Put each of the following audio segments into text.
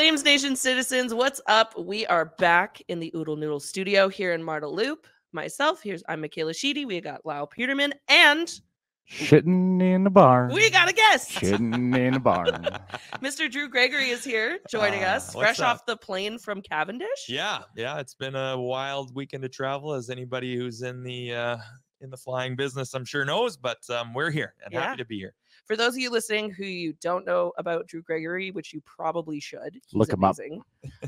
Flames Nation citizens, what's up? We are back in the Oodle Noodle studio here in Marda Loop. Myself, I'm Michela Sheedy. We got Lyle Peterman and shitting in the barn. We got a guest. Shitting in the barn. Mr. Drew Gregory is here joining us, fresh off the plane from Cavendish. Yeah, it's been a wild weekend to travel, as anybody who's in the flying business I'm sure knows, but we're here and happy to be here. For those of you listening who you don't know about Drew Gregory, which you probably should, he's look him amazing.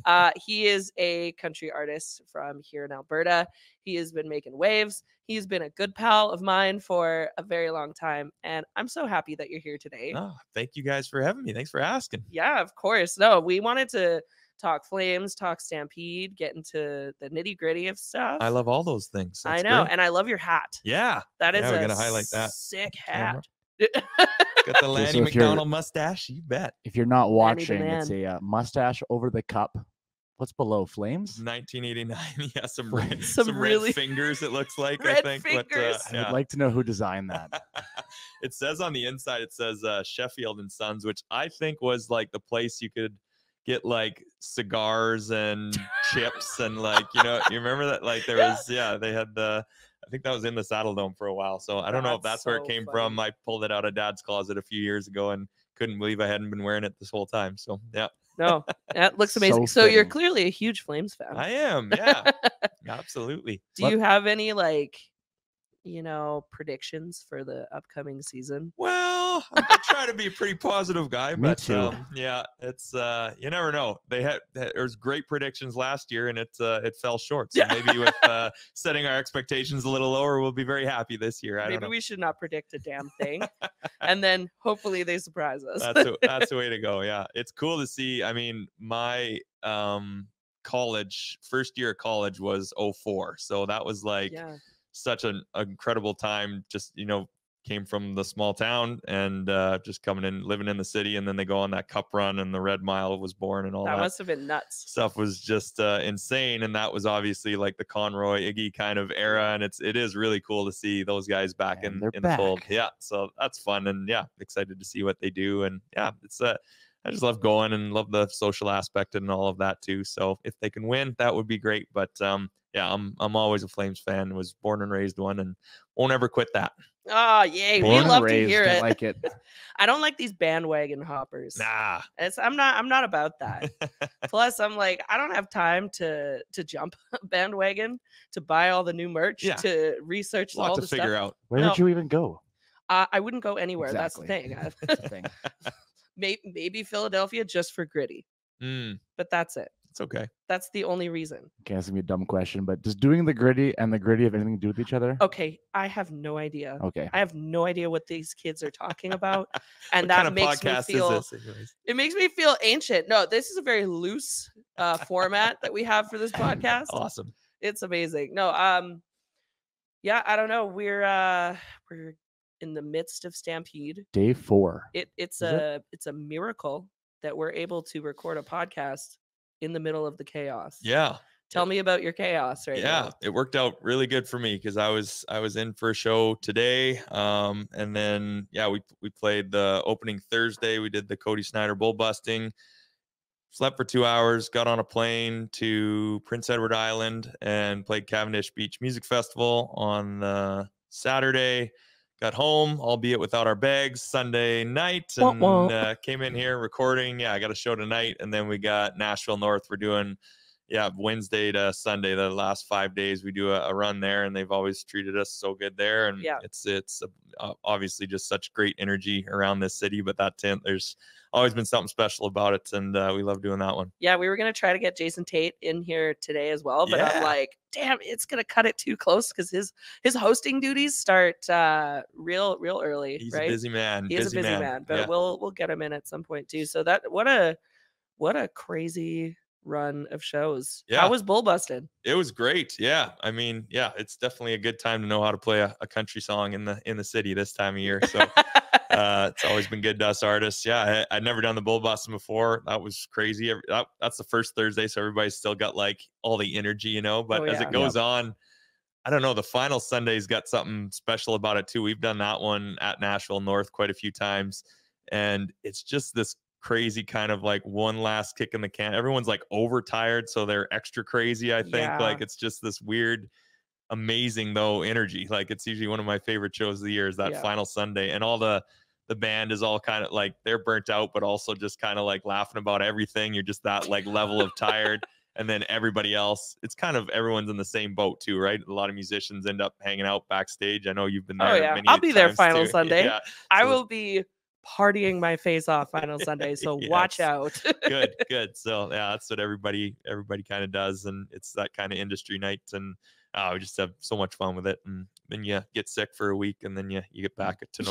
Up. He is a country artist from here in Alberta. He has been making waves. He's been a good pal of mine for a very long time, and I'm so happy that you're here today. Oh, thank you guys for having me. Thanks for asking. Yeah, of course. No, we wanted to talk Flames, talk Stampede, get into the nitty gritty of stuff. I love all those things. That's I know, great. And I love your hat. Yeah, that is we're gonna highlight that. Sick hat. Got the Lanny McDonald mustache. You bet. If you're not watching, it's a mustache over the cup. What's below? Flames? 1989. Yeah, some really red fingers. It looks like. Red I think. fingers. But, I'd like to know who designed that. It says on the inside. It says Sheffield and Sons, which I think was like the place you could get like cigars and chips and like you remember that like there was they had I think that was in the Saddle Dome for a while, so I don't know if that's where it came from. I pulled it out of Dad's closet a few years ago and couldn't believe I hadn't been wearing it this whole time. So no, that looks amazing. So you're clearly a huge Flames fan. I am. Yeah. Absolutely. Do you have any predictions for the upcoming season? Well, I try to be a pretty positive guy, Me but too. it's you never know. There was great predictions last year and it fell short. So maybe with setting our expectations a little lower, we'll be very happy this year. Maybe we should not predict a damn thing. And then hopefully they surprise us. That's the way to go. Yeah. It's cool to see. I mean, my first year of college was 2004. So that was like such an incredible time. Just came from the small town and just coming in, living in the city, and then they go on that cup run and the Red Mile was born and all that. That must have been nuts. Stuff was just insane, and that was obviously like the Conroy Iggy kind of era, and it is really cool to see those guys back in the fold. Yeah, so that's fun, and excited to see what they do, and it's I just love going and love the social aspect and all of that too. So if they can win, that would be great. But I'm always a Flames fan. Was born and raised one, and won't ever quit that. Oh, yay. We love to hear it. Like it. I don't like these bandwagon hoppers. Nah. I'm not about that. Plus, I'm like, I don't have time to jump bandwagon, to buy all the new merch, to research all the figure stuff. out. Where would you even go? I wouldn't go anywhere. Exactly. That's the thing. Maybe Philadelphia just for gritty. But that's it. It's okay. That's the only reason. Okay, that's gonna be a dumb question, but does doing the gritty and the gritty have anything to do with each other? Okay, I have no idea. Okay, I have no idea what these kids are talking about, and that makes me feel. It makes me feel ancient. No, this is a very loose format that we have for this podcast. Awesome. It's amazing. No, I don't know. We're in the midst of Stampede. Day 4. It's a miracle that we're able to record a podcast in the middle of the chaos. Yeah. Tell me about your chaos now. Yeah, it worked out really good for me because I was in for a show today. And then we played the opening Thursday. We did the Cody Snyder bull busting. Slept for 2 hours, got on a plane to Prince Edward Island and played Cavendish Beach Music Festival on Saturday. Got home, albeit without our bags, Sunday night, and came in here recording. I got a show tonight, and then we got Nashville North. We're doing, Wednesday to Sunday, the last 5 days. We do a run there, and they've always treated us so good there. And it's obviously just such great energy around this city. But that tent, there's always been something special about it, and we love doing that one. Yeah, we were gonna try to get Jason Tate in here today as well, but I'm like, damn, it's gonna cut it too close because his hosting duties start real early. He's right? a busy man. He is a busy man, but we'll get him in at some point too. So that what a crazy run of shows. How was bull busted? It was great. I mean, it's definitely a good time to know how to play a country song in the city this time of year. So it's always been good to us artists. I'd never done the bull busting before. That was crazy. That's the first Thursday, so everybody's still got like all the energy, but as it goes on, I don't know, the final Sunday's got something special about it too. We've done that one at Nashville North quite a few times, and it's just this crazy kind of like one last kick in the can. Everyone's like overtired, so they're extra crazy. I think like it's just this weird, amazing though energy. Like it's usually one of my favorite shows of the year is that final Sunday, and all the band is all kind of like they're burnt out, but also just kind of like laughing about everything. You're just that like level of tired. And then everybody else, it's kind of everyone's in the same boat too, right? A lot of musicians end up hanging out backstage. I know you've been there. Oh yeah, many I'll be there times final too. Sunday. Yeah. I will be partying my face off final Sunday, so watch out. Good. So yeah, that's what everybody kind of does, and it's that kind of industry night, and we just have so much fun with it. And then you get sick for a week, and then you get back to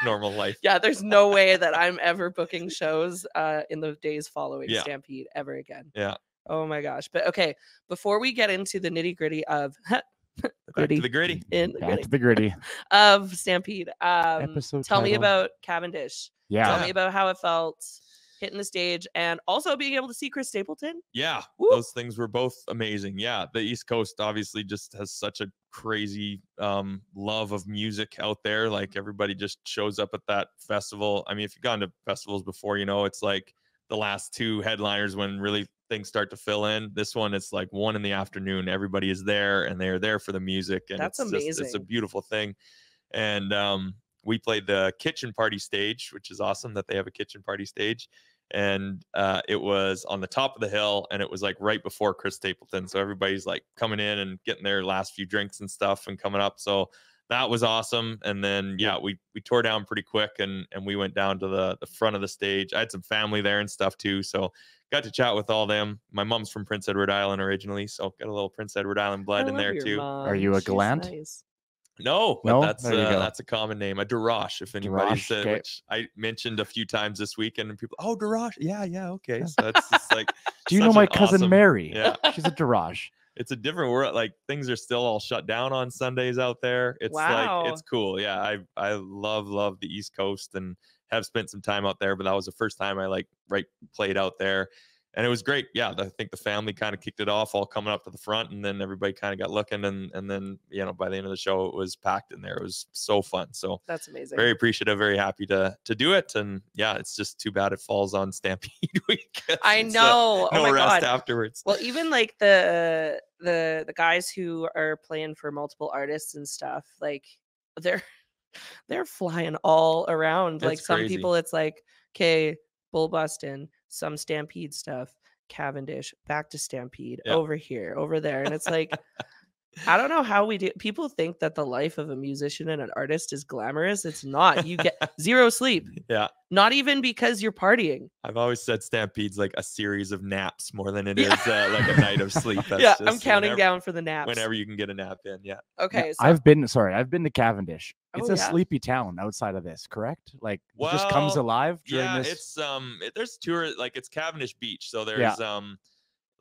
normal life. Yeah, there's no way that I'm ever booking shows in the days following Stampede ever again. Yeah. Oh my gosh. But okay, before we get into the nitty gritty of Back to the gritty. Back to the gritty of Stampede. Episode tell me title. about Cavendish. Yeah. Tell me about how it felt hitting the stage and also being able to see Chris Stapleton. Yeah, Woo. those things were both amazing. Yeah, the East Coast obviously just has such a crazy love of music out there. Like everybody just shows up at that festival. I mean, if you've gone to festivals before, you know, it's like the last two headliners when really things start to fill in. This one, it's like 1 PM. Everybody is there and they're there for the music. And that's it's amazing. Just, it's a beautiful thing. And we played the kitchen party stage, which is awesome that they have a kitchen party stage. And it was on the top of the hill, and it was like right before Chris Stapleton. So everybody's like coming in and getting their last few drinks and stuff and coming up. So that was awesome. And then, we tore down pretty quick and we went down to the front of the stage. I had some family there and stuff too. So got to chat with all them. My mom's from Prince Edward Island originally. So got a little Prince Edward Island blood in there too. Mom. Are you a She's Gallant? nice. No, but No? that's a common name, a Darash, if anybody's Darash, okay. which I mentioned a few times this weekend, and people, oh, Darash, yeah, okay. So it's just like, do you know such my an cousin awesome- Mary? Yeah, She's a Darash. it's a different world. Like things are still all shut down on Sundays out there. It's Wow. like it's cool. Yeah, I love the East Coast and have spent some time out there, but that was the first time I played out there. And it was great. Yeah, I think the family kind of kicked it off, all coming up to the front, and then everybody kind of got looking, and then by the end of the show, it was packed in there. It was so fun. So that's amazing. Very appreciative, very happy to do it. And yeah, it's just too bad it falls on Stampede week. I know. No oh my rest God. afterwards. Well, even like the guys who are playing for multiple artists and stuff, like they're flying all around. That's like some crazy. people, it's like, okay, bull busting, some Stampede stuff, Cavendish, back to Stampede, over here, over there. And it's like, I don't know how we do. People think that the life of a musician and an artist is glamorous. It's not. You get zero sleep. Yeah. Not even because you're partying. I've always said Stampede's like a series of naps more than it is like a night of sleep. That's yeah, just I'm counting down for the naps. Whenever you can get a nap in. Yeah. Okay. Yeah, So I've been to Cavendish. It's Oh, a yeah? sleepy town outside of this, correct? Like it just comes Well, alive during Yeah, this. it's there's tour like it's Cavendish Beach, so there's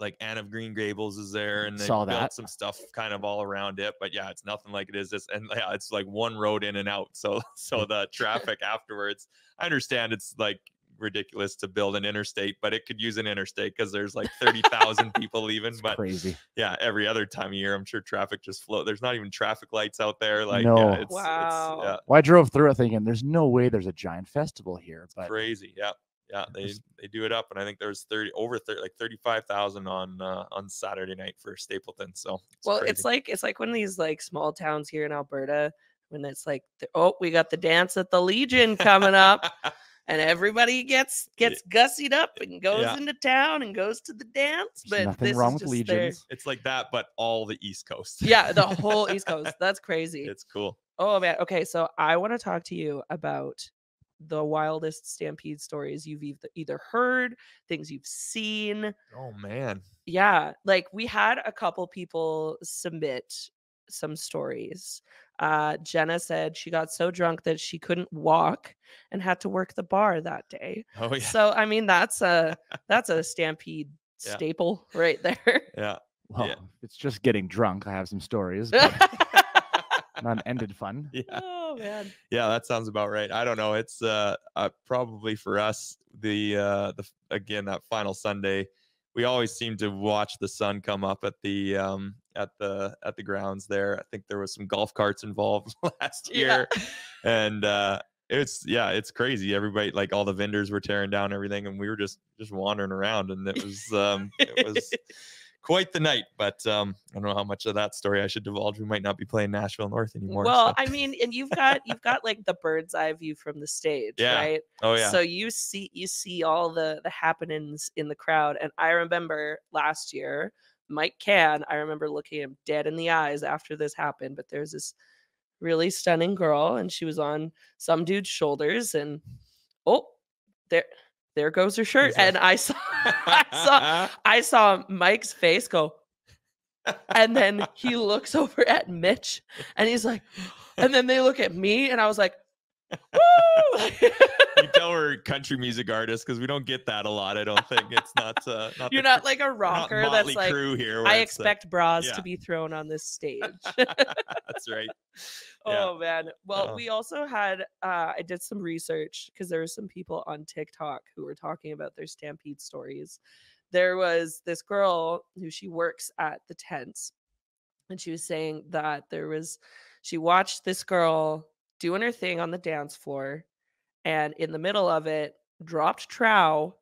like Anne of Green Gables is there, and they Saw built that. some stuff kind of all around it. But yeah, it's nothing like it is this, and yeah, it's like one road in and out. So the traffic afterwards, I understand it's like ridiculous to build an interstate, but it could use an interstate because there's like 30,000 people leaving. It's But crazy. yeah, every other time of year, I'm sure traffic just flow. There's not even traffic lights out there. Like No. yeah, it's Wow. yeah, Well, I drove through it thinking there's no way there's a giant festival here, but crazy. Yeah, they do it up, and I think there's 35,000 on Saturday night for Stapleton. So it's crazy. like when these like small towns here in Alberta, when it's like, we got the dance at the Legion coming up, and everybody gets gussied up and goes into town and goes to the dance. there's But nothing this wrong is with just their- legions. It's like that, but all the East Coast. Yeah, the whole East Coast. That's crazy. It's cool. Oh man. Okay, so I want to talk to you about the wildest Stampede stories you've either heard, things you've seen. Oh man. Yeah, like we had a couple people submit some stories. Jenna said she got so drunk that she couldn't walk and had to work the bar that day. Oh yeah. So I mean that's a Stampede Yeah. staple right there. Yeah. Well, Yeah. it's just getting drunk. I have some stories, but not ended fun. Yeah. Oh man. Yeah, that sounds about right. I don't know. It's probably for us the again that final Sunday, we always seem to watch the sun come up at the grounds there. I think there was some golf carts involved last year, and it's crazy. Everybody, like all the vendors were tearing down everything, and we were just wandering around, and it was quite the night. But I don't know how much of that story I should divulge. We might not be playing Nashville North anymore. Well, so. I mean, and you've got like the bird's eye view from the stage, right? Oh yeah. So you see all the happenings in the crowd. And I remember last year, Mike Can, I remember looking him dead in the eyes after this happened. But there's this really stunning girl, and she was on some dude's shoulders, and there goes her shirt. And I saw Mike's face go, and then he looks over at Mitch, and he's like, and then they look at me, and I was like, woo! You tell we're country music artists because we don't get that a lot. I don't think it's not. You're not like a rocker that's like, crew here. I expect bras to be thrown on this stage. That's right. Oh man. Well, we also had I did some research because there were some people on TikTok who were talking about their Stampede stories. There was this girl who she works at the tents, and she was saying that she watched this girl doing her thing on the dance floor, and in the middle of it, dropped trow,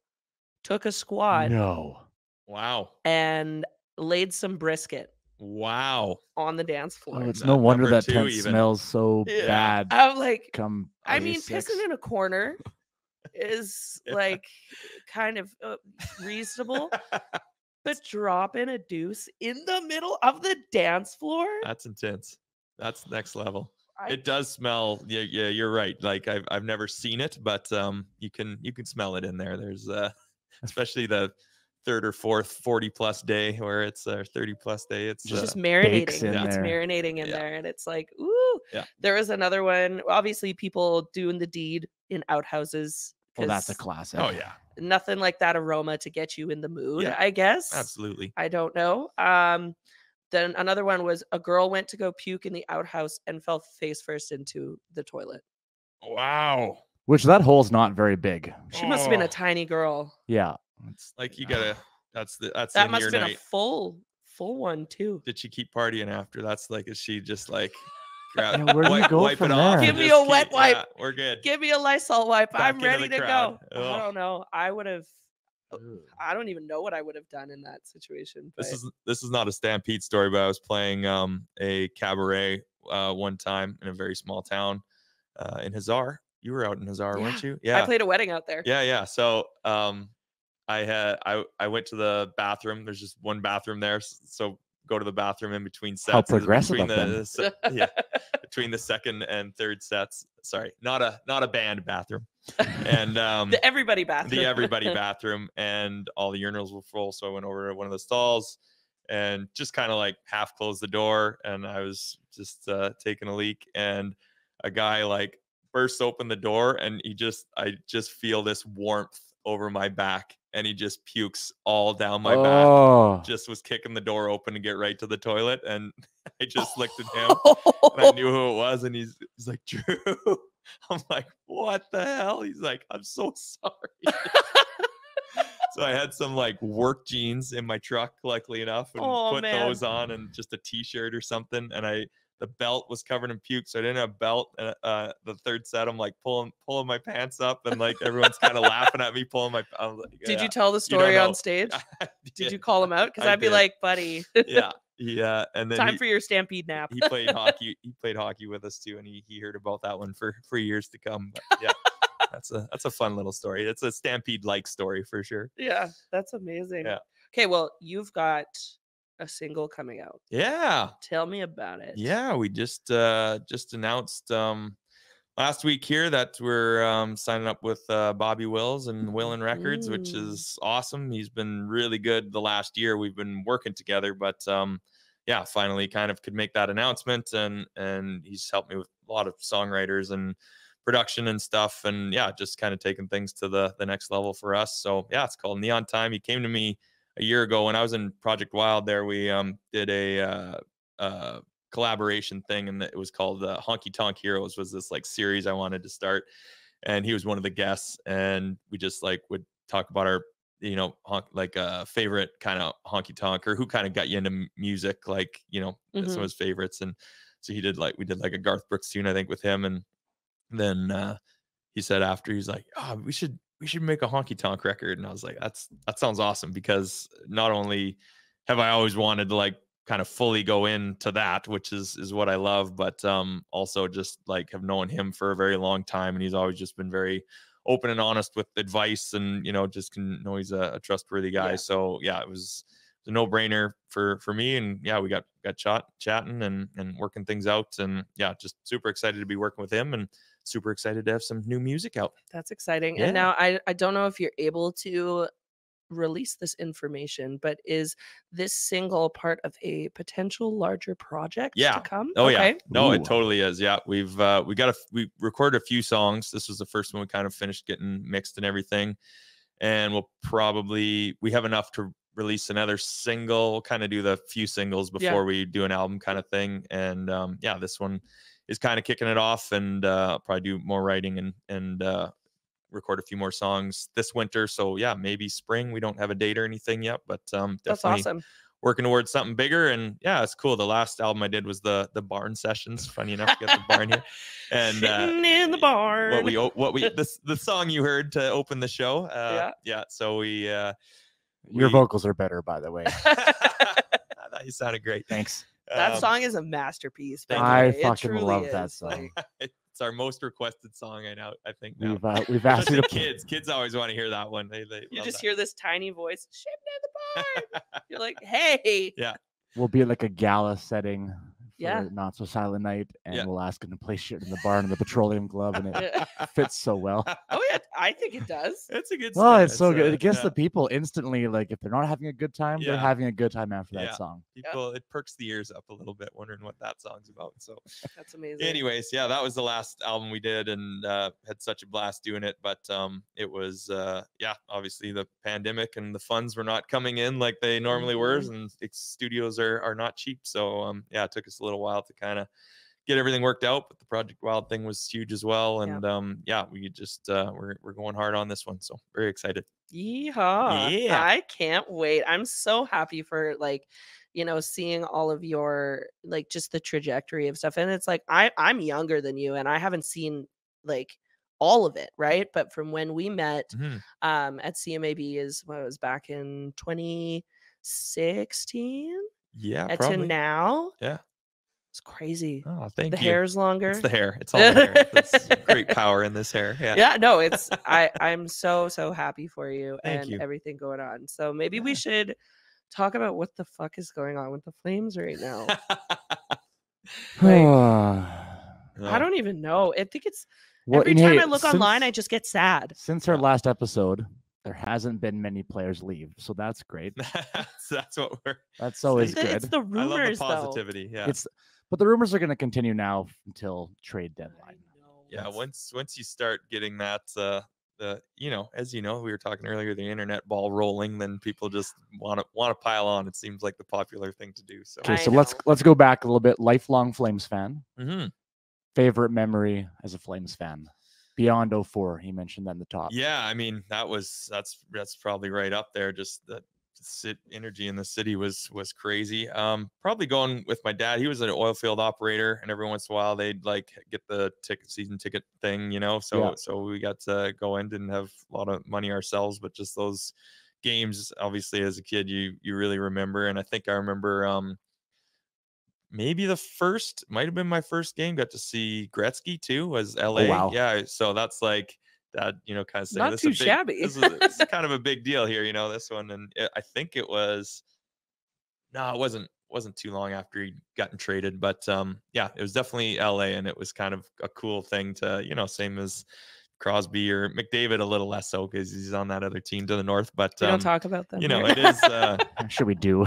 took a squat. No. Wow. And laid some brisket. Wow. On the dance floor. Oh, it's no wonder that tent smells so bad. I'm like, I mean, pissing in a corner is like kind of reasonable, but dropping a deuce in the middle of the dance floor? That's intense. That's next level. It does smell. Yeah, you're right. Like I've never seen it, but you can smell it in there. There's especially the third or fourth 40+ day where it's 30+ day. It's just marinating. It's there. Marinating in there, and it's like, ooh. Yeah. There was another one. Obviously, people doing the deed in outhouses. Oh, that's a classic. Oh yeah. Nothing like that aroma to get you in the mood, I guess. Absolutely. I don't know. Then another one was a girl went to go puke in the outhouse and fell face first into the toilet. Wow. Which that hole's not very big. She must have been a tiny girl. Yeah. It's like you gotta. That must have been a full one too. Did she keep partying after? That's like, is she just like? Where do you go wipe from it there? off. Give me a wet wipe. Yeah, we're good. Give me a Lysol wipe. Back I'm ready to go. Ugh. I don't know. I would have. I don't even know what I would have done in that situation. But... This is not a Stampede story, but I was playing a cabaret one time in a very small town in Hazar. You were out in Hazar, weren't you? Yeah. I played a wedding out there. Yeah. So I went to the bathroom. There's just one bathroom there, so go to the bathroom in between sets. How progressive of them. Between the second and third sets. Sorry, not a band bathroom. And the everybody bathroom. The everybody bathroom, and all the urinals were full. So I went over to one of the stalls and just kind of like half closed the door, and I was just taking a leak, and a guy like bursts open the door, and I just feel this warmth over my back, and he just pukes all down my back. Just was kicking the door open to get right to the toilet, and I just looked at him, and I knew who it was, and he's like, Drew. I'm like, what the hell? He's like, I'm so sorry. So I had some like work jeans in my truck, luckily enough, and put those on, and just a t-shirt or something, and the belt was covered in puke, so I didn't have a belt. The third set, I'm like pulling my pants up, and like everyone's kind of laughing at me pulling my. Like, did you tell the story on stage? Did you call him out? Because I'd be like, buddy. Yeah, and then time for your Stampede nap. He played hockey. He played hockey with us too, and he heard about that one for years to come. But yeah, that's a fun little story. It's a Stampede-like story for sure. Yeah, that's amazing. Yeah. Okay, well, you've got a single coming out. Yeah. Tell me about it. Yeah, we just announced last week here that we're signing up with Bobby Wills and Willin Records, which is awesome. He's been really good the last year. We've been working together, but yeah, finally kind of could make that announcement, and he's helped me with a lot of songwriters and production and stuff, and yeah, just kind of taking things to the next level for us. So yeah, it's called Neon Time. He came to me a year ago when I was in Project Wild. There we did a collaboration thing, and it was called Honky Tonk Heroes. Was this like series I wanted to start, and he was one of the guests, and we just like would talk about our favorite kind of honky tonk, or who kind of got you into music, like some of his favorites. And so we did like a Garth Brooks tune, I think, with him, and then he said after, he's like, oh, we should make a honky tonk record. And I was like, that sounds awesome, because not only have I always wanted to like kind of fully go into that, which is what I love, but also just like have known him for a very long time, and he's always just been very open and honest with advice, and just can know he's a trustworthy guy. So yeah, it was a no-brainer for me, and yeah, we got chatting and working things out, and yeah, just super excited to be working with him, and super excited to have some new music out. That's exciting. And now I don't know if you're able to release this information, but is this single part of a potential larger project to come? Yeah. No, it totally is. Yeah. We recorded a few songs. This was the first one we kind of finished getting mixed and everything. And we have enough to release another single. We'll kind of do the few singles before we do an album kind of thing. And this one is kind of kicking it off, and I'll probably do more writing and record a few more songs this winter. So yeah, maybe spring. We don't have a date or anything yet, but definitely that's awesome. Working towards something bigger. And yeah, it's cool. The last album I did was the barn sessions. Funny enough to get the barn here. And sitting in the barn. The song you heard to open the show. So your vocals are better, by the way. I thought you sounded great. Thanks. That song is a masterpiece. I fucking love that song. It's our most requested song I think now. We've asked you to kids always want to hear that one. They you just hear this tiny voice, "Sitting in the barn." You're like, hey. Yeah. We'll be at like a gala setting for Not So Silent Night, and we'll ask him to play shit in the barn in the petroleum glove, and it fits so well. Oh yeah, I think it does. It's a good song. Oh, it's so good. It gets the people instantly, like, if they're not having a good time, they're having a good time after that song. People, it perks the ears up a little bit, wondering what that song's about. So that's amazing. Anyways, that was the last album we did, and had such a blast doing it. But it was obviously the pandemic, and the funds were not coming in like they normally were, and studios are not cheap. So it took us a little while to kind of get everything worked out, but the Project Wild thing was huge as well. And we just we're going hard on this one, so very excited. Yeehaw. Yeah, I can't wait. I'm so happy for seeing all of your just the trajectory of stuff. And it's like I'm younger than you, and I haven't seen all of it, right? But from when we met at CMAB is what it was back in 2016. Yeah, to now. Yeah. It's crazy. Oh, thank you. The hair's longer. It's the hair. It's all the hair. There's great power in this hair. Yeah. Yeah. No, it's I'm so happy for you Thank you. Everything going on. So maybe we should talk about what the fuck is going on with the Flames right now. I don't even know. I think it's every time I look online, I just get sad. Since our last episode, there hasn't been many players leave, so that's great. That's always good. It's the rumors, I love the positivity. though. But the rumors are going to continue now until trade deadline. Yeah, once you start getting that, as you know, we were talking earlier, the internet ball rolling, then people just want to pile on. It seems like the popular thing to do. So okay, so let's go back a little bit. Lifelong Flames fan. Mm-hmm. Favorite memory as a Flames fan. Beyond 04, he mentioned that in the top. Yeah, I mean that's probably right up there. Just the energy in the city was crazy. Probably going with my dad. He was an oil field operator, and every once in a while they'd get the season ticket thing, So we got to go in, didn't have a lot of money ourselves, but just those games, obviously as a kid, you really remember. And I think I remember maybe might have been my first game. Got to see Gretzky too. Was LA. Oh, wow. Yeah. So that's like that. Kind of saying not this too shabby. This is kind of a big deal here. This one, and I think it was. No, it wasn't too long after he'd gotten traded, but it was definitely LA, and it was kind of a cool thing to same as Crosby or McDavid, a little less so because he's on that other team to the north. But we don't talk about them. It is. Sure, we do.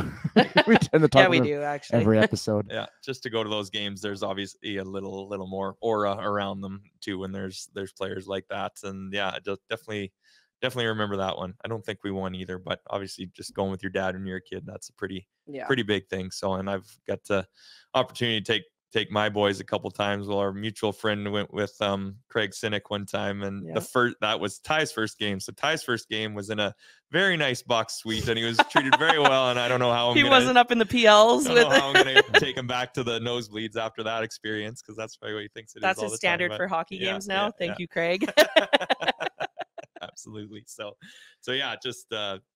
We tend to talk. Yeah, we do actually every episode. Yeah, just to go to those games, there's obviously a little more aura around them too when there's players like that, and yeah, just definitely remember that one. I don't think we won either, but obviously just going with your dad when you're a kid, that's a pretty big thing. So, and I've got the opportunity to take take my boys a couple times. Well, our mutual friend went with Craig Sinek one time, and that was Ty's first game. So Ty's first game was in a very nice box suite, and he was treated very well. And I don't know how he wasn't up in the PLs. I don't know how I'm gonna take him back to the nosebleeds after that experience, because that's probably what he thinks it that's is. That's his standard for hockey games now. Thank you, Craig. Absolutely. So yeah, just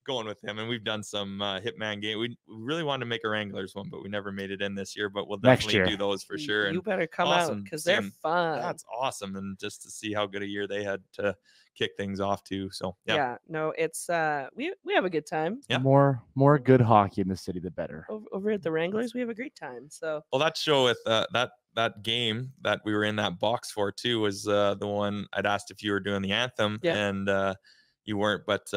going with him, and we've done some Hitman game. We really wanted to make a Wranglers one, but we never made it in this year. But we'll definitely do those for sure. You better come out, because they're fun. That's awesome, and just to see how good a year they had to kick things off too. So yeah, no, it's we have a good time. Yeah, more good hockey in the city, the better. Over at the Wranglers, we have a great time. So well, that show with that game that we were in that box for too was the one I'd asked if you were doing the anthem, and you weren't, but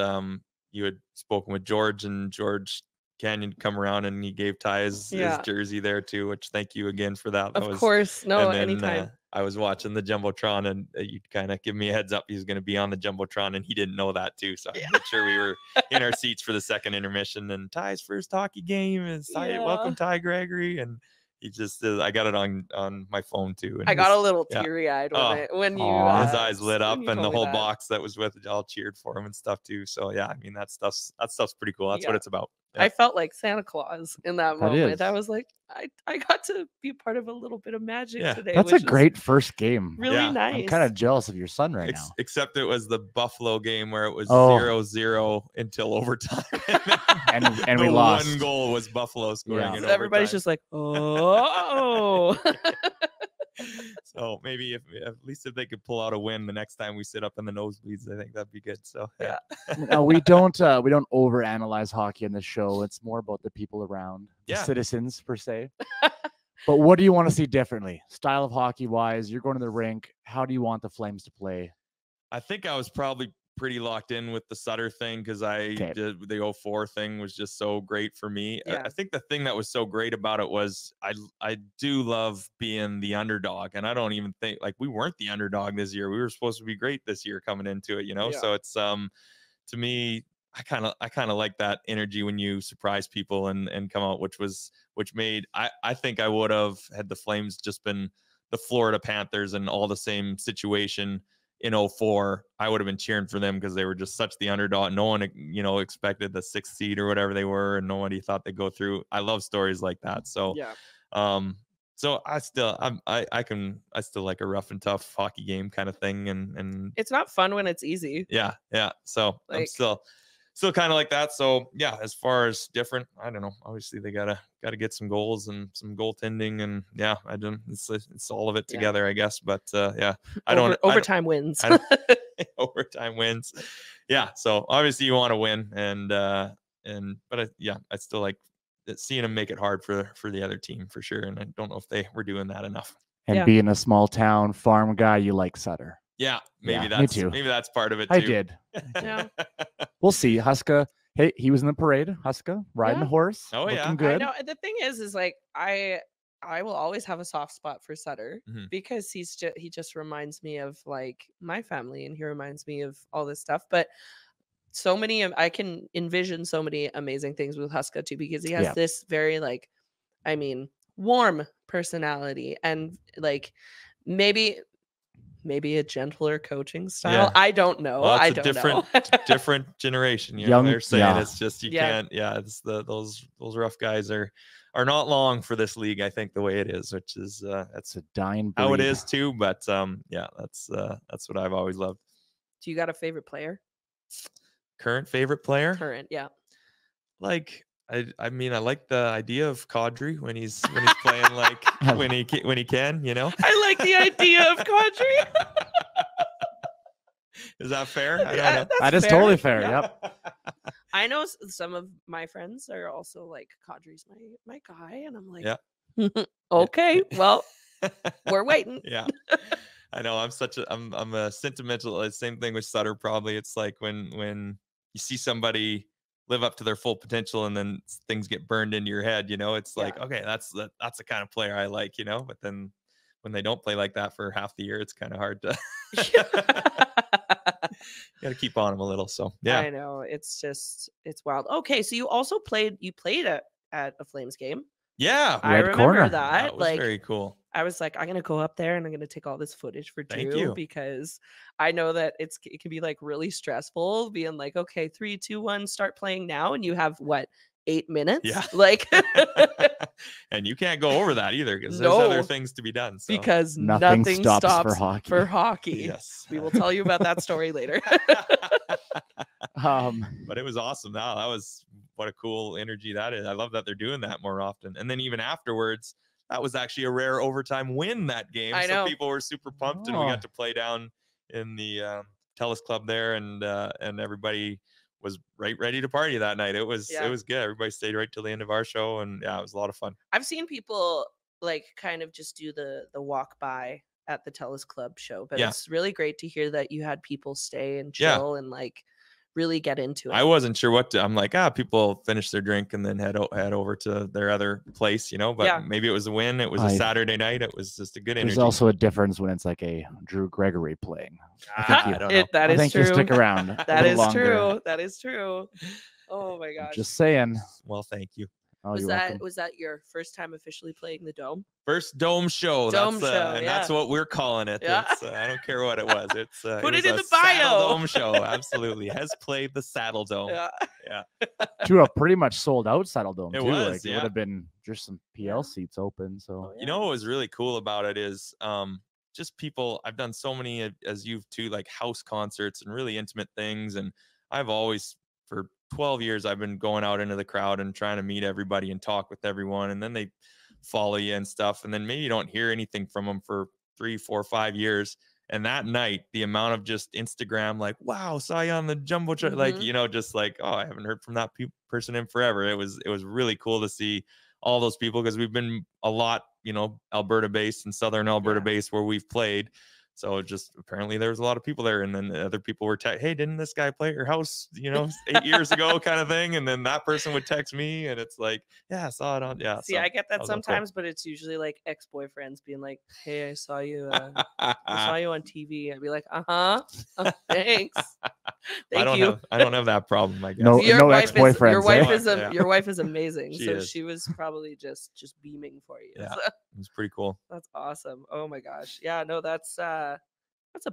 you had spoken with George, and George Canyon come around and he gave Ty his jersey there too, which thank you again for that. Of course, no, anytime. I was watching the Jumbotron, and you kind of give me a heads up he was going to be on the Jumbotron, and he didn't know that too. So I made sure we were in our seats for the second intermission, and Ty's first hockey game is welcome Ty Gregory, and he just I got it on my phone too. And I got a little teary-eyed when you his eyes lit up, and the whole box that was with it all cheered for him and stuff too. So yeah, I mean that stuff's pretty cool. That's what it's about. Yeah. I felt like Santa Claus in that moment. I was like, I got to be part of a little bit of magic today. That's a great first game. Really nice. I'm kind of jealous of your son right now. Except it was the Buffalo game where it was 0-0 until overtime. and we lost. One goal was Buffalo scoring. So everybody's just like, oh. So maybe at least if they could pull out a win the next time we sit up in the nosebleeds, I think that'd be good. So yeah. No, we don't overanalyze hockey in this show. It's more about the people around, the citizens per se. But what do you want to see differently, style of hockey wise? You're going to the rink. How do you want the Flames to play? I think I was probably yeah. locked in with the Sutter thing, because I did the 04 thing was just so great for me. I think the thing that was so great about it was I do love being the underdog, and I don't even think like we weren't the underdog this year. We were supposed to be great this year coming into it, so it's to me I kind of like that energy when you surprise people and come out, which made I think I would have had the Flames just been the Florida Panthers and all the same situation in 04, I would have been cheering for them because they were just such the underdog. No one, expected the 6th seed or whatever they were, and nobody thought they'd go through. I love stories like that. So, so I still like a rough and tough hockey game kind of thing, and it's not fun when it's easy. Yeah. So I'm still kind of like that. So yeah, as far as different, I don't know. Obviously they gotta get some goals and some goaltending, and yeah, I don't. It's all of it together, I guess. But overtime wins. Overtime wins. Yeah. So obviously you want to win, but I still like seeing them make it hard for the other team for sure. And I don't know if they were doing that enough. And being a small town farm guy, you like Sutter. Yeah, maybe that's part of it too. I did. Yeah. We'll see. Huska, hey, he was in the parade. Huska riding the horse. Oh looking good. I know. The thing is like I will always have a soft spot for Sutter because he just reminds me of like my family, and he reminds me of all this stuff. But I can envision so many amazing things with Huska too, because he has this very warm personality, and like maybe a gentler coaching style. Yeah. I don't know. Well, I don't know. Different generation. They're saying it's just you can't. Yeah, it's those rough guys are not long for this league. I think the way it is, which is that's a dying breed. How it is too. But that's what I've always loved. Do you got a favorite player? Current favorite player? Current, yeah. Like. I mean, I like the idea of Kadri when he's playing, like when he can, I like the idea of Kadri. Is that fair? That is totally fair. Yeah. Yep. I know some of my friends are also like, Kadri's my guy, and I'm like, okay, well, we're waiting. Yeah. I know. I'm a sentimental. Same thing with Sutter. Probably it's like when you see somebody live up to their full potential and then things get burned into your head, it's like, okay, that's the kind of player I like, but then when they don't play like that for half the year, it's kind of hard to got to keep on them a little. So yeah, I know, it's wild. Okay, so you also played at a Flames game. Yeah, I remember that. That was very cool. I was like, I'm gonna go up there and I'm gonna take all this footage for Thank Drew you. because I know that it can be like really stressful being like, okay, 3, 2, 1, start playing now, and you have what, 8 minutes? Yeah. Like, and you can't go over that either because there's other no, things to be done. So. because Nothing nothing stops stops for hockey. For hockey. Yes. We will tell you about that story later. But it was awesome. That was what a cool energy that is. I love that they're doing that more often. And then even afterwards, that was actually a rare overtime win that game. I know. So people were super pumped, and we got to play down in the Telus Club there, and everybody was ready to party that night. It was good. Everybody stayed right till the end of our show, and yeah, it was a lot of fun. I've seen people like kind of just do the walk by at the Telus Club show, but it's really great to hear that you had people stay and chill and like really get into it. I wasn't sure what to. I'm like, people finish their drink and then head over to their other place, but maybe it was a win. It was a Saturday night. It was just a good energy. There's also a difference when it's like a Drew Gregory playing. I don't know. That is true. You stick around. That is true. That is true. Oh my gosh. Just saying. Well, thank you. Oh, was that your first time officially playing the Dome? First Dome show. That's what we're calling it. Yeah. I don't care what it was. It's put it in the bio. Saddle Dome show. Absolutely. Has played the Saddle Dome. Yeah. To a pretty much sold out Saddle Dome it too. Was, it would have been just some PL seats open. So what was really cool about it is just people. I've done so many, as you've too, like house concerts and really intimate things, and I've always for 12 years I've been going out into the crowd and trying to meet everybody and talk with everyone, and then they follow you and stuff, and then maybe you don't hear anything from them for 3, 4, 5 years. And that night, the amount of just Instagram, like, wow, saw you on the Jumbotron, like, just like, oh, I haven't heard from that person in forever. It was really cool to see all those people, because we've been a lot, Alberta based and Southern Alberta based where we've played. So just apparently there was a lot of people there, and then other people were hey, didn't this guy play at your house, 8 years ago, kind of thing. And then that person would text me, and it's like, yeah, I saw it on. Yeah. See, I get that sometimes, but it's usually like ex-boyfriends being like, hey, I saw you. I saw you on TV. I'd be like, thanks. Thank you. I don't have that problem. I guess. No ex-boyfriends. Your wife is amazing. She was probably just beaming for you. Yeah, so. It was pretty cool. That's awesome. Oh my gosh. Yeah. No, that's a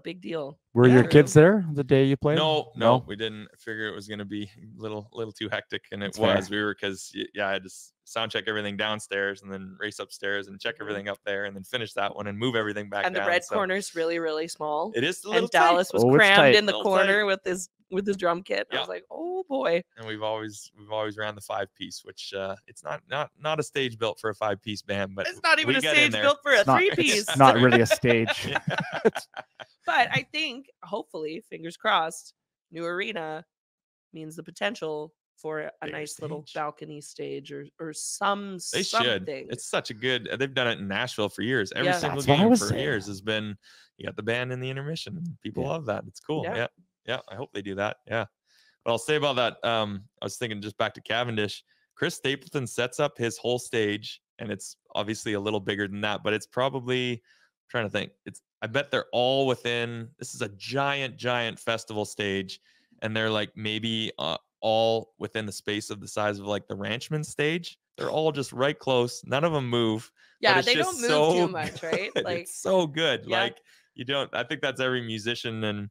big deal. Were your kids there the day you played? No, we didn't. I figure it was going to be a little too hectic, and it was. Fair. We were because I had to sound check everything downstairs and then race upstairs and check everything up there and then finish that one and move everything back. And the red corner's really, really small. It is. And Dallas was crammed in the corner with his drum kit. I was like, oh boy. And we've always ran the 5-piece, which it's not a stage built for a 5-piece band, but it's not even a stage built for a 3-piece. It's not really a stage. But I think, hopefully, fingers crossed, new arena means the potential for a nice stage. Little balcony stage or something. Should. It's such a good. They've done it in Nashville for years. Every single game for years has been. You got the band in the intermission. People love that. It's cool. Yeah. I hope they do that. Yeah. But I'll say about that. I was thinking just back to Cavendish. Chris Stapleton sets up his whole stage, and it's obviously a little bigger than that, but it's probably. I'm trying to think. I bet they're all within. This is a giant festival stage, and they're like maybe all within the space of the size of like the Ranchman stage. They're all just right close. None of them move. Yeah, they don't move too much, right? Like it's so good. Yeah. Like you don't. I think that's every musician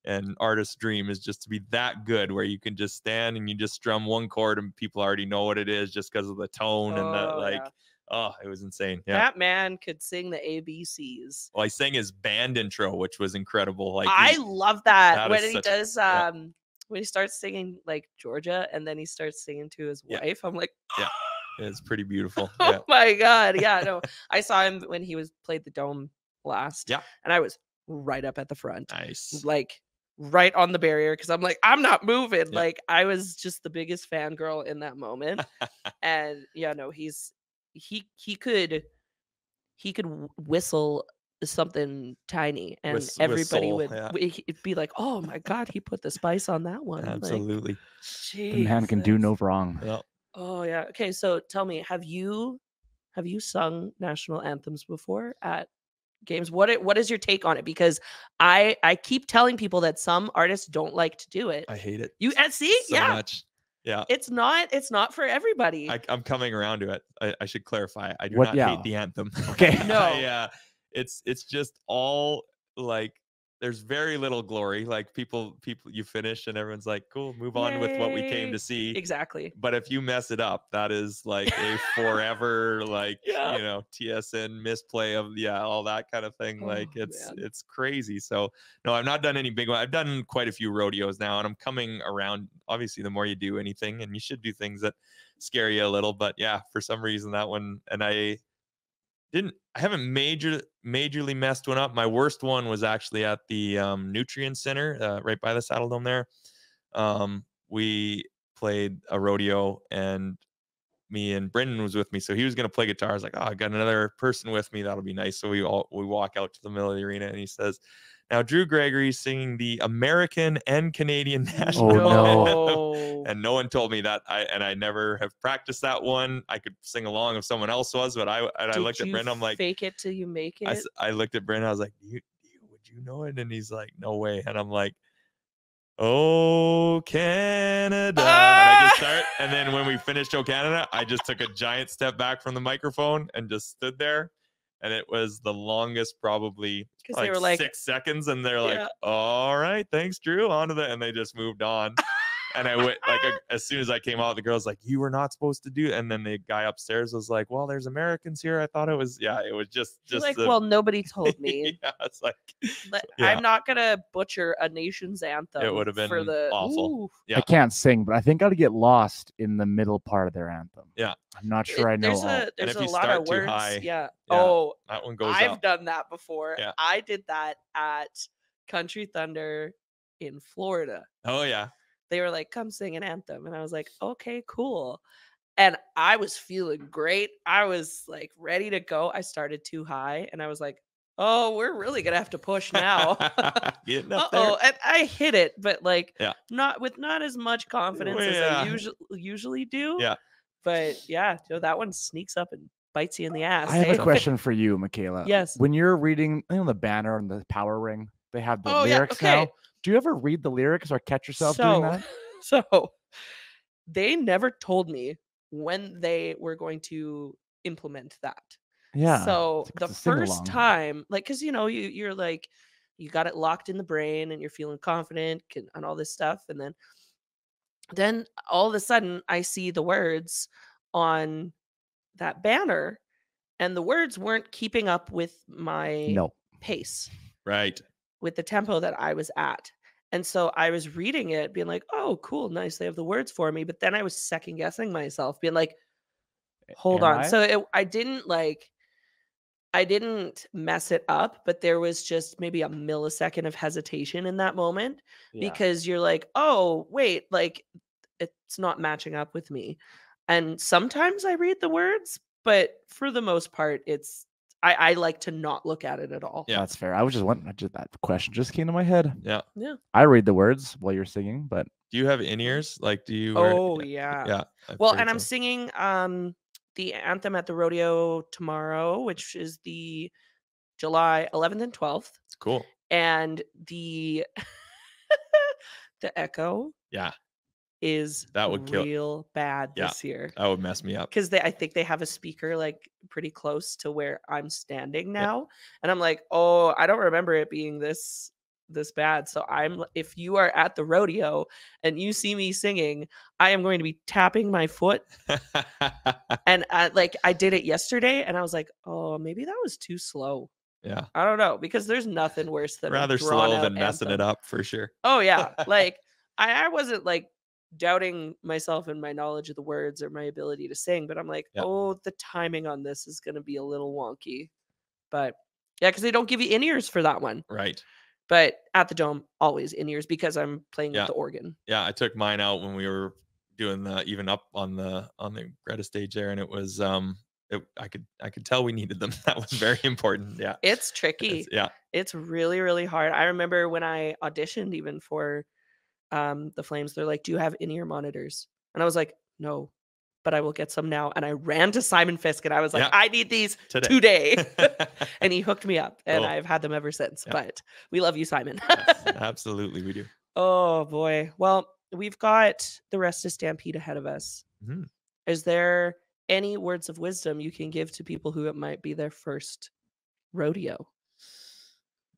and artist's dream, is just to be that good where you can just stand and you just strum one chord and people already know what it is just because of the tone and the like. Yeah. Oh, it was insane. Yeah. That man could sing the ABCs. Well, he sang his band intro, which was incredible. Like I love that when he does when he starts singing like Georgia and then he starts singing to his wife. I'm like, yeah, it's pretty beautiful. Oh my God. Yeah, no. I saw him when he played the Dome last. Yeah. And I was right up at the front. Nice. Like right on the barrier, because I'm like, I'm not moving. Yeah. Like I was just the biggest fangirl in that moment. And he could whistle something tiny and everybody would be like, oh my God, he put the spice on that one. Absolutely. Like, the man can do no wrong. Yeah. Oh yeah. Okay, so tell me, have you sung national anthems before at games? What is your take on it? Because I keep telling people that some artists don't like to do it. I hate it. You see? so much. Yeah. It's not for everybody. I'm coming around to it. I should clarify. I do What- not hate the anthem. Okay. No. It's just all like there's very little glory. Like people you finish and everyone's like, cool, move on with what we came Yay. to see. Exactly. But if you mess it up, that is like a forever like Yeah. you know, TSN misplay of all that kind of thing. Oh, Like man. it's crazy. So no, I've not done any big one. I've done quite a few rodeos now, and I'm coming around. Obviously, the more you do anything, and you should do things that scare you a little, but yeah, for some reason that one, and I haven't majorly messed one up. My worst one was actually at the Nutrient Center right by the Saddle Dome there. We played a rodeo, and me and Brendan was with me, so he was gonna play guitar. I was like, oh, I got another person with me, that'll be nice. So we walk out to the middle of the arena, and he says, now Drew Gregory singing the American and Canadian national anthem. And no one told me that. I never have practiced that one. I could sing along if someone else was, but I looked at Brendan. I'm like, fake it till you make it. I looked at Brendan. I was like, would you know it? And he's like, no way. And I'm like, oh Canada. And I just start. And then when we finished Oh Canada, I just took a giant step back from the microphone and just stood there. And it was the longest, probably like they were like 6 seconds. And they're like, all right, thanks, Drew. On to the, and they just moved on. And I went like as soon as I came out, the girl's like, you were not supposed to do. And then the guy upstairs was like, well, there's Americans here. I thought it was, it was just like, well, nobody told me. It's like, I'm not gonna butcher a nation's anthem. It would have been for the awful. Ooh. I can't sing, but I think I'd get lost in the middle part of their anthem. Yeah. I'm not sure I know. There's if a you lot start of too words. high, Oh, that one goes I've up. done that before. Yeah. I did that at Country Thunder in Florida. Oh yeah. They were like, come sing an anthem. And I was like, okay, cool. And I was feeling great. I was like ready to go. I started too high and I was like, oh, we're really going to have to push now. Getting up there. And I hit it, but like not as much confidence as I usually do. Yeah. But that one sneaks up and bites you in the ass. I have a question for you, Michela. Yes. When you're reading the banner and the power ring, they have the lyrics now. Do you ever read the lyrics or catch yourself doing that? So they never told me when they were going to implement that. Yeah. So the first time, like, because you're like, you got it locked in the brain and you're feeling confident and all this stuff, and then all of a sudden I see the words on that banner, and the words weren't keeping up with my pace. Right. With the tempo that I was at. And so I was reading it, being like, oh, cool, nice. They have the words for me. But then I was second guessing myself, being like, hold on. So I didn't mess it up, but there was just maybe a millisecond of hesitation in that moment because you're like, oh, wait, like it's not matching up with me. And sometimes I read the words, but for the most part, I like to not look at it at all. Yeah, that's fair. I was just wondering, that question just came to my head. Yeah. I read the words while you're singing, but do you have in-ears? Like, do you? Yeah. Well, and I'm singing the anthem at the rodeo tomorrow, which is the July 11th and 12th. Cool. And the echo. Yeah. That would real bad this year. That would mess me up. Because I think they have a speaker like pretty close to where I'm standing now. And I'm like, oh, I don't remember it being this bad. So if you are at the rodeo and you see me singing, I am going to be tapping my foot. And I did it yesterday and I was like, oh, maybe that was too slow. Yeah. I don't know, because there's nothing worse than rather slow than messing it up for sure. Oh yeah. Like I wasn't like doubting myself and my knowledge of the words or my ability to sing, but I'm like, oh, the timing on this is going to be a little wonky. But yeah, because they don't give you in-ears for that one. Right. But at the Dome, always in-ears because I'm playing with the organ. Yeah, I took mine out when we were doing the even up on the Greta stage there, and it was I could tell we needed them. That was very important. Yeah. It's tricky. It's really, really hard. I remember when I auditioned even for the Flames, they're like, do you have in-ear monitors? And I was like, no, but I will get some now. And I ran to Simon Fisk and I was like, I need these today. And he hooked me up and I've had them ever since. But we love you, Simon. Yes, absolutely, we do. Oh boy. Well, we've got the rest of Stampede ahead of us. Mm-hmm. Is there any words of wisdom you can give to people who it might be their first rodeo?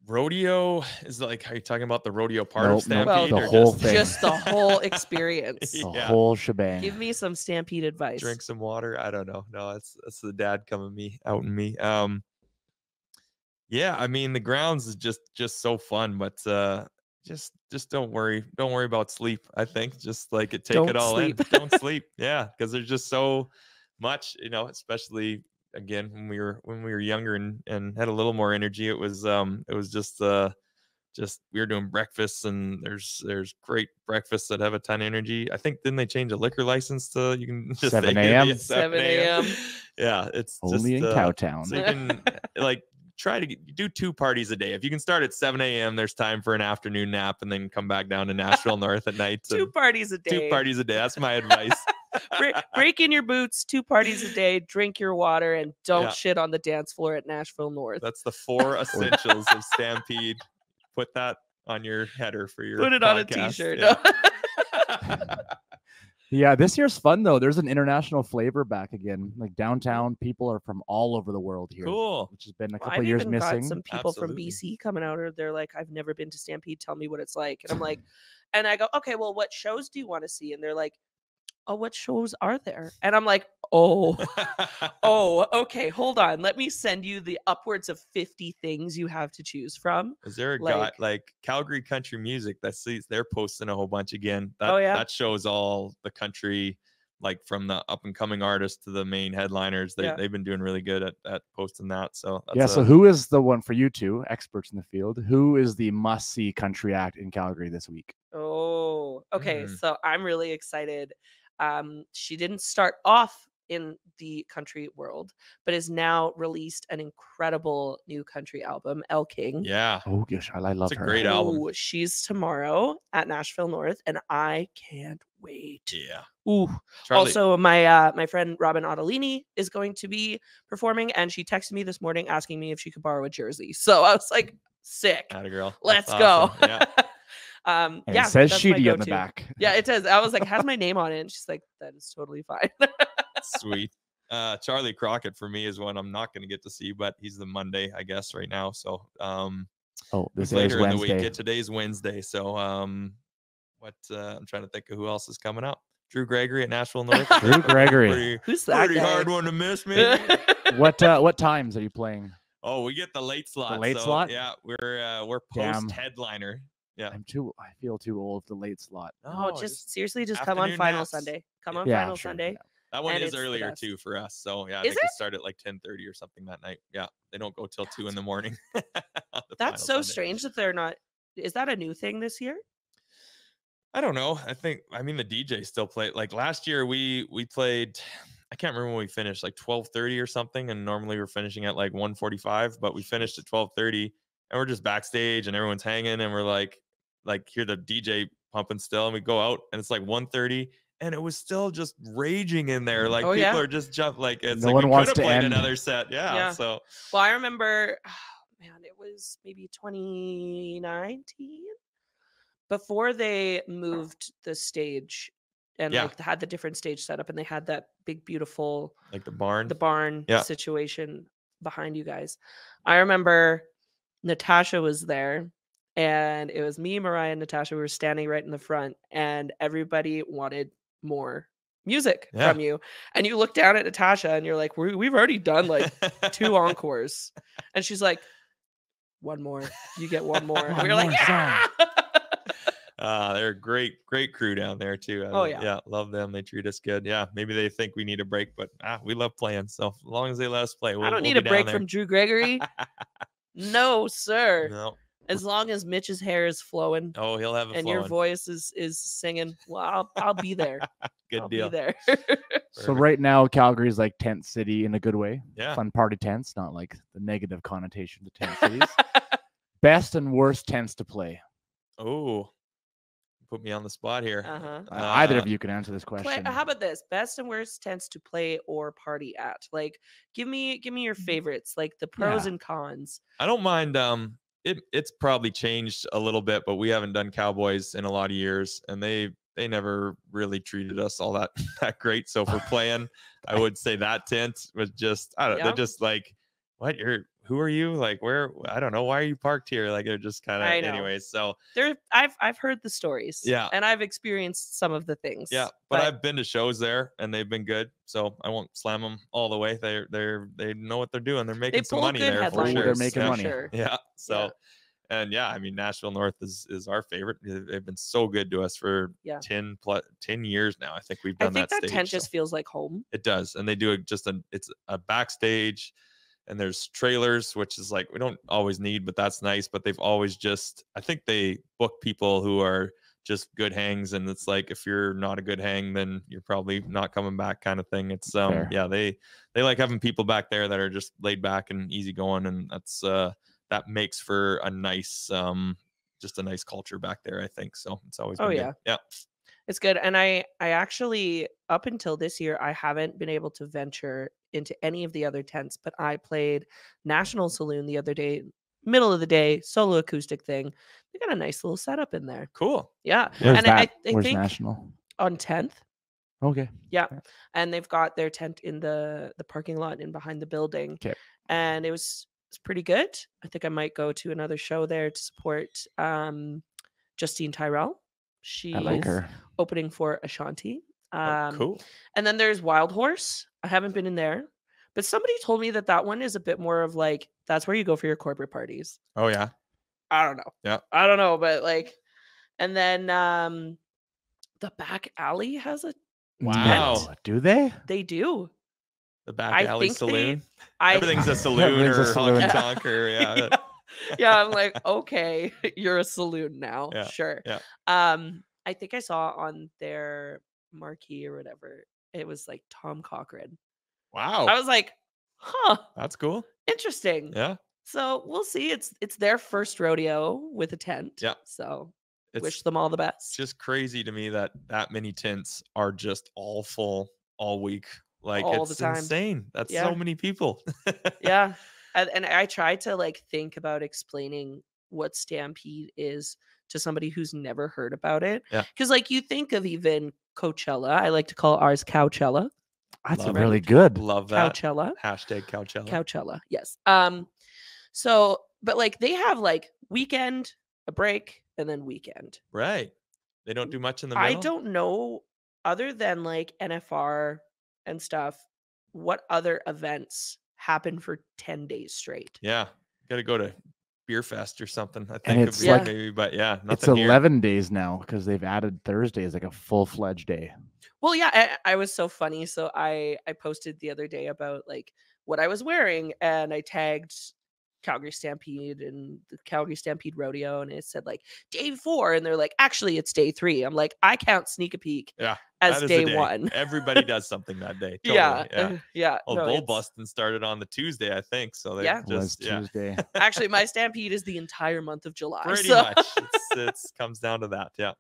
Rodeo is like, are you talking about the rodeo part of Nope, Stampede? the or whole just, thing. Just the whole experience. The Yeah. whole shebang. Give me some Stampede advice. Drink some water. I don't know. No, that's the dad coming out in me. Yeah, I mean the grounds is just so fun, but just don't worry about sleep. I think just like take Don't it all sleep. in. Don't sleep. Yeah, because there's just so much, especially again when we were younger and had a little more energy. It was just we were doing breakfasts, and there's great breakfasts that have a ton of energy. I think didn't they change a liquor license to you can just 7 stay a.m.? 7 a.m. Yeah, it's Only just in Cowtown. so you can like try to do 2 parties a day. If you can start at 7 a.m., there's time for an afternoon nap and then come back down to Nashville North at night. 2 parties a day. 2 parties a day. That's my advice. Break in your boots, 2 parties a day, drink your water, and don't Yeah. shit on the dance floor at Nashville North. That's the 4 essentials of Stampede. Put that on your header for your Put it podcast. on a t-shirt. Yeah. Yeah, this year's fun though. There's an international flavor back again. Like downtown, people are from all over the world here. Cool. Which has been a Well, couple I've years even missing. got some people Absolutely. from BC coming out, or they're like, I've never been to Stampede. Tell me what it's like. And I'm like, and I go, okay, well, what shows do you want to see? And they're like, oh, what shows are there? And I'm like, oh, okay, hold on. Let me send you the upwards of 50 things you have to choose from. Is there a guy Like- like Calgary Country Music they're posting a whole bunch again? Oh, yeah? That shows all the country, like from the up and coming artists to the main headliners. They've been doing really good at posting that. So that's So who is the one for you two experts in the field? Who is the must-see country act in Calgary this week? Oh, okay. Mm. So I'm really excited. She didn't start off in the country world, but has now released an incredible new country album, Elle King. yeah. Oh gosh, I love It's a her. great album. Ooh, she's tomorrow at Nashville North, and I can't wait. Yeah. Ooh. Charlie, Also, my friend Robin Ottolini is going to be performing, and she texted me this morning asking me if she could borrow a jersey. So I was like, sick. atta girl. Let's That's go. awesome. Yeah. And Yeah, it says that's my Sheedy on the go-to. back. Yeah, it does. I was like, has my name on it? And she's like, that is totally fine. Sweet. Charlie Crockett for me is one I'm not going to get to see, but he's the Monday, I guess, right now. So This is later in the Wednesday. week. Today's Wednesday. So I'm trying to think of who else is coming up. Drew Gregory at Nashville North. Drew Gregory. Who's that Pretty guy? hard one to miss, me. What times are you playing? Oh, we get the late slot. late slot? Yeah, we're Damn. post headliner. Yeah. I feel too old for the late slot. Oh, just seriously, just come on afternoon Final naps. Sunday. Come on Yeah, Final sure, Sunday. yeah. that one and is it's the earlier best. too for us. So yeah, Is they could it? start at like 10:30 or something that night. Yeah, they don't go till 2 in the morning. on the final That's so Sunday. strange that they're not. Is that a new thing this year? I don't know. I mean the DJ still play. Like last year we played, I can't remember when we finished, like 12:30 or something, and normally we're finishing at like 1:45, but we finished at 12:30 and we're just backstage and everyone's hanging and we're like hear the DJ pumping still, and we go out and it's like 1:30 and it was still just raging in there. Like Oh, people yeah? are just like it's No like one we could wants have to played end. another set. Yeah. Yeah. So Well, I remember, man, it was maybe 2019 before they moved the stage and Yeah. like had the different stage setup, and they had that big, beautiful like the barn. barn situation behind you guys. I remember Natasha was there, and it was me, Mariah, and Natasha. We were standing right in the front, and everybody wanted more music Yeah. from you. And you look down at Natasha, and you're like, we've already done like 2 encores, and she's like, one more. You get one more. And One we were like, more yeah. They're a great crew down there too. Oh, yeah. Yeah, love them. They treat us good. Yeah, maybe they think we need a break, but we love playing. So as long as they let us play, I don't need we'll a be break down from Drew Gregory. No, sir. there. No. As long as Mitch's hair is flowing Oh, he'll have a and your voice is singing, well, I'll be there. Good I'll deal. be there. So Perfect. right now, Calgary is like tent city in a good way. Yeah. Fun party tents, not like the negative connotation to tent cities. Best and worst tents to play. Oh, put me on the spot here. Uh-huh. Either of you can answer this question. How about this? Best and worst tents to play or party at. Like, give me your favorites, like the pros Yeah. and cons. I don't mind. It's probably changed a little bit, but we haven't done Cowboys in a lot of years, and they they never really treated us all that great. So for playing, I would say that tent was just, I don't know, they're just like, what, who are you? Like, where, I don't know, why are you parked here? Like, they're just kind of, anyways. So I've heard the stories, yeah, and I've experienced some of the things. Yeah, but I've been to shows there, and they've been good. So I won't slam them all the way. They know what they're doing. They're making some money there for sure. They're making money. Sure. Yeah. So, and yeah, I mean, Nashville North is our favorite. They've been so good to us for 10 years now. I think we've done that. I think that tent just feels like home. It does, and they do it it's a backstage. And there's trailers, which is like we don't always need, but that's nice. But they've always I think they book people who are just good hangs, and it's like if you're not a good hang, then you're probably not coming back, kind of thing. It's yeah, they like having people back there that are just laid back and easy going, and that's that makes for a nice just a nice culture back there, I think. So it's always been good. Yeah. It's good. And I actually, up until this year, I haven't been able to venture into any of the other tents, but I played National Saloon the other day, middle of the day, solo acoustic thing. They got a nice little setup in there. Cool. Yeah. Where's I Where's think National? On 10th. Okay. Yeah. And they've got their tent in the parking lot in behind the building. Okay. And it's pretty good. I think I might go to another show there to support Justine Tyrell. She's like her. Opening for Ashanti. Cool. And then there's Wild Horse. I haven't been in there, but somebody told me that one is a bit more of like, that's where you go for your corporate parties. Oh yeah. I don't know. Yeah. I don't know, but like, and then the back alley has a tent. Do they? They do. The back alley saloon. Everything's a saloon or honky tonk or yeah. Yeah, I'm like, okay, you're a saloon now. Yeah. Sure. Yeah. I think I saw on their marquee or whatever, it was like Tom Cochran. Wow. I was like, huh. That's cool. Interesting. Yeah. So we'll see. It's their first rodeo with a tent. Yeah. So wish them all the best. It's just crazy to me that many tents are just all full all week. Like all it's the time. Insane. That's so many people. Yeah. And I tried to like think about explaining what Stampede is to somebody who's never heard about it. Yeah. Because like you think of even Coachella. I like to call ours Cowchella. That's really good. Love that. Cowchella. Hashtag Cowchella. Cowchella. Yes. So, but like they have like weekend, a break, and then weekend. Right. They don't do much in the middle. I don't know, other than like NFR and stuff, what other events happen for 10 days straight. Yeah. Got to go to Beer Fest or something. I think and it's like, maybe, but yeah, it's 11 days now because they've added Thursday as like a full-fledged day. Well, yeah, I was so funny. So I posted the other day about like what I was wearing, and I tagged Calgary Stampede and the Calgary Stampede Rodeo, and it said like day 4, and they're like, actually it's day 3. I'm like, I count Sneak a Peek as day 1. Everybody does something that day. Totally. Yeah. Well, Bull Busting started on the Tuesday, I think. So they just Tuesday. Actually, my Stampede is the entire month of July. Pretty much. It comes down to that. Yeah.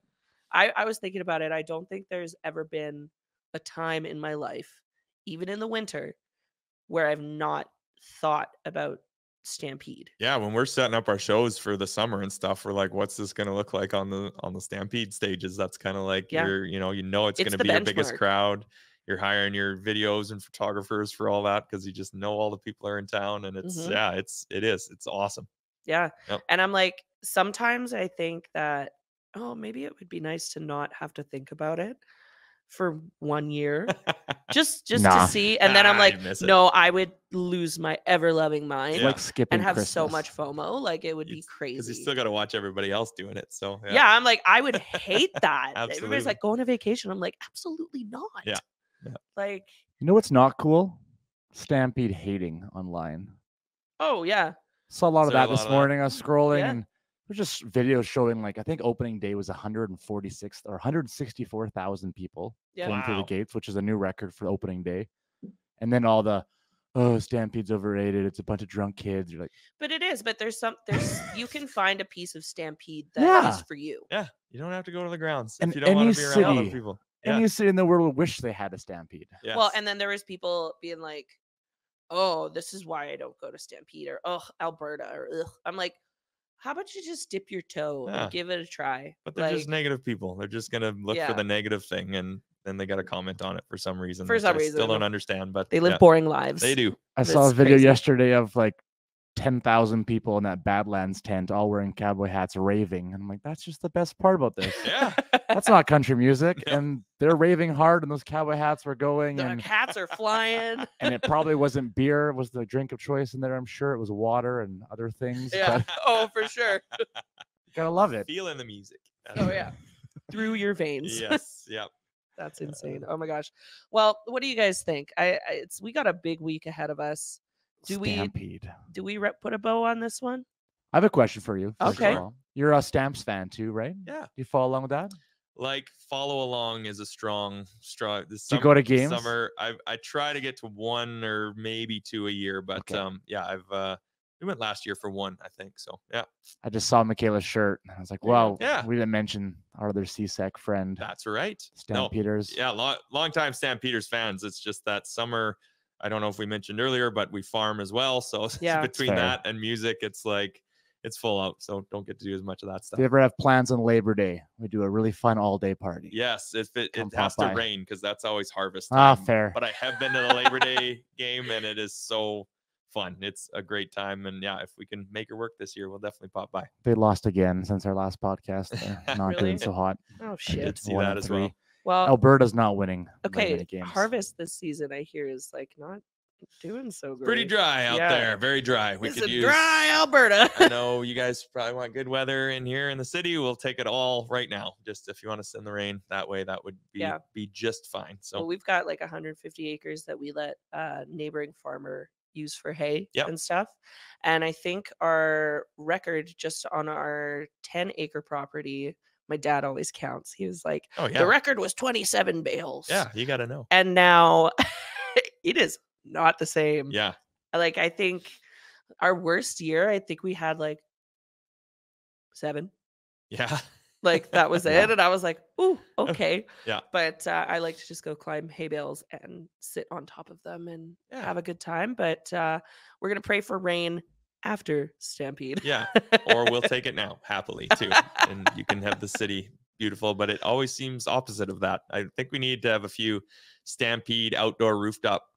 I was thinking about it. I don't think there's ever been a time in my life, even in the winter, where I've not thought about Stampede. Yeah, when we're setting up our shows for the summer and stuff, we're like, what's this going to look like on the Stampede stages? That's kind of like your, it's going to be your biggest crowd. You're hiring your videos and photographers for all that because you just know all the people are in town, and it's it's awesome. Yeah. Yep. And I'm like, sometimes I think that, oh, maybe it would be nice to not have to think about it for 1 year, just to see. And then I'm like, no, I would lose my ever loving mind, like skipping and have Christmas. So much FOMO. Like it would be crazy because you still got to watch everybody else doing it. So yeah, I'm like, I would hate that. Absolutely. Everybody's like, go on a vacation. I'm like, absolutely not. Yeah. Like, you know what's not cool? Stampede hating online. Oh yeah. Saw a lot of that this morning. I was scrolling and there's just videos showing like I think opening day was 146 or 164,000 people came through the gates, which is a new record for opening day. And then all the Stampede's overrated. It's a bunch of drunk kids. You're like, but it is. But there's you can find a piece of Stampede that is for you. Yeah, you don't have to go to the grounds and if you don't want to be around other people. Any city in the world wish they had a Stampede. Yes. Well, and then there was people being like, "Oh, this is why I don't go to Stampede," or "Oh, Alberta," or "Ugh." I'm like, how about you just dip your toe Yeah. and give it a try? But they're just negative people. They're just gonna look for the negative thing, and then they got to comment on it for some reason. For some I reason, still don't understand. But they live boring lives. They do. I saw a video yesterday of like 10,000 people in that Badlands tent, all wearing cowboy hats, raving. And I'm like, that's just the best part about this. Yeah, that's not country music, No. and they're raving hard, and those cowboy hats were going, The and hats are flying. And it probably wasn't beer was the drink of choice in there. I'm sure it was water and other things. Yeah. But Oh, for sure. gotta love it. Feeling the music. Oh yeah, through your veins. Yes. Yep. That's insane. Oh my gosh. Well, what do you guys think? We got a big week ahead of us. Stampede. Do we put a bow on this one? I have a question for you. Okay. You're a Stamps fan too, right? Yeah. Do you follow along with that? Like follow along is a strong. Do you go to games? Summer, I try to get to 1 or maybe 2 a year, but yeah, we went last year for 1, I think. So yeah. I just saw Michela's shirt. And I was like, wow. Yeah. We didn't mention our other CSEC friend. That's right. Stampeders. No, yeah, long time Stampeders fans. It's just that summer. I don't know if we mentioned earlier, but we farm as well. So yeah, between that and music, it's like it's full out. So don't get to do as much of that stuff. If you ever have plans on Labor Day, we do a really fun all-day party. Yes, it has to rain because that's always harvest time. Ah, fair. But I have been to the Labor Day game, and it is so fun. It's a great time. And yeah, if we can make it work this year, we'll definitely pop by. They lost again since our last podcast. They're not doing so hot. Oh, shit. I did see that as well. Well, Alberta's not winning. Okay, harvest this season, I hear, is like not doing so great. Pretty dry out there. Very dry. We could use dry Alberta. I know you guys probably want good weather in here in the city. We'll take it all right now. Just if you want to send the rain that way, that would be just fine. So well, we've got like 150 acres that we let neighboring farmer use for hay and stuff. And I think our record just on our 10-acre property, my dad always counts. He was like, the record was 27 bales. Yeah, you got to know. And now it is not the same. Yeah. Like, I think our worst year, I think we had like 7. Yeah. Like that was it. And I was like, ooh, okay. Yeah. But I like to just go climb hay bales and sit on top of them and have a good time. But we're going to pray for rain after Stampede. Yeah. Or we'll take it now happily too. And you can have the city beautiful, but it always seems opposite of that. I think we need to have a few Stampede outdoor rooftop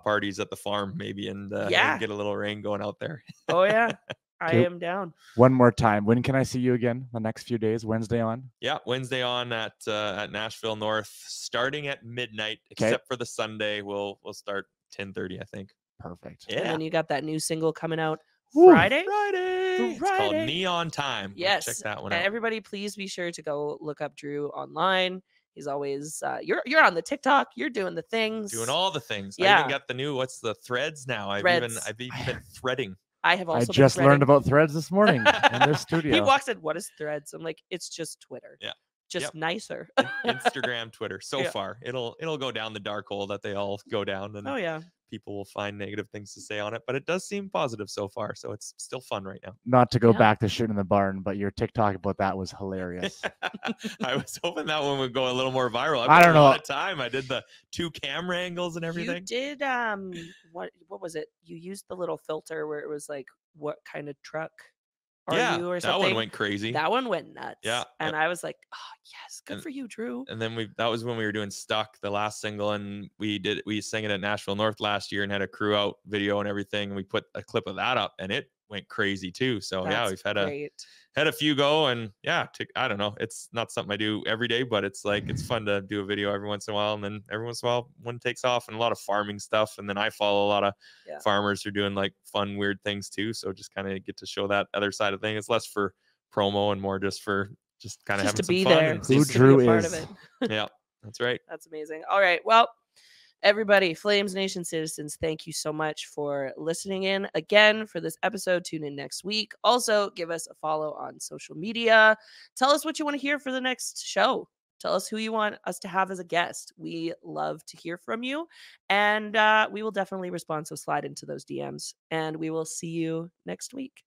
parties at the farm maybe and get a little rain going out there. Oh yeah. I am down. One more time. When can I see you again? The next few days? Wednesday on? Yeah, Wednesday on at Nashville North, starting at midnight. Except for the Sunday, we'll start 10:30, I think. Perfect. Yeah. And then you got that new single coming out Friday. It's called Neon Time. Yes. Check that one out. And everybody, please be sure to go look up Drew online. He's always you're on the TikTok. You're doing the things. Doing all the things. Yeah. I even got the new what's the threads now. I've even been threading. I have also just learned about threads this morning in their studio. He walks in, what is threads? I'm like, it's just Twitter. Yeah. Just nicer. Instagram, Twitter. So far. It'll go down the dark hole that they all go down. And people will find negative things to say on it. But it does seem positive so far. So it's still fun right now. Not to go back to shooting in the barn, but your TikTok about that was hilarious. I was hoping that one would go a little more viral. I don't know. A lot of time. I did the 2 camera angles and everything. You did what was it? You used the little filter where it was like, what kind of truck are you or something? That one went crazy. That one went nuts. Yeah. And I was like, oh yes, good for you, Drew. And then that was when we were doing Stuck, the last single, and we sang it at Nashville North last year and had a crew out video and everything. And we put a clip of that up and it went crazy too. So we've had a few go, and I don't know. It's not something I do every day, but it's like it's fun to do a video every once in a while, and then every once in a while one takes off, and a lot of farming stuff. And then I follow a lot of farmers who are doing like fun, weird things too. So just kind of get to show that other side of things. It's less for promo and more just for kind of having some fun. There. Who Drew is. Yeah, that's right. That's amazing. All right. Well, everybody, Flames Nation citizens, thank you so much for listening in again for this episode. Tune in next week. Also, give us a follow on social media. Tell us what you want to hear for the next show. Tell us who you want us to have as a guest. We love to hear from you, and we will definitely respond. So slide into those DMs, and we will see you next week.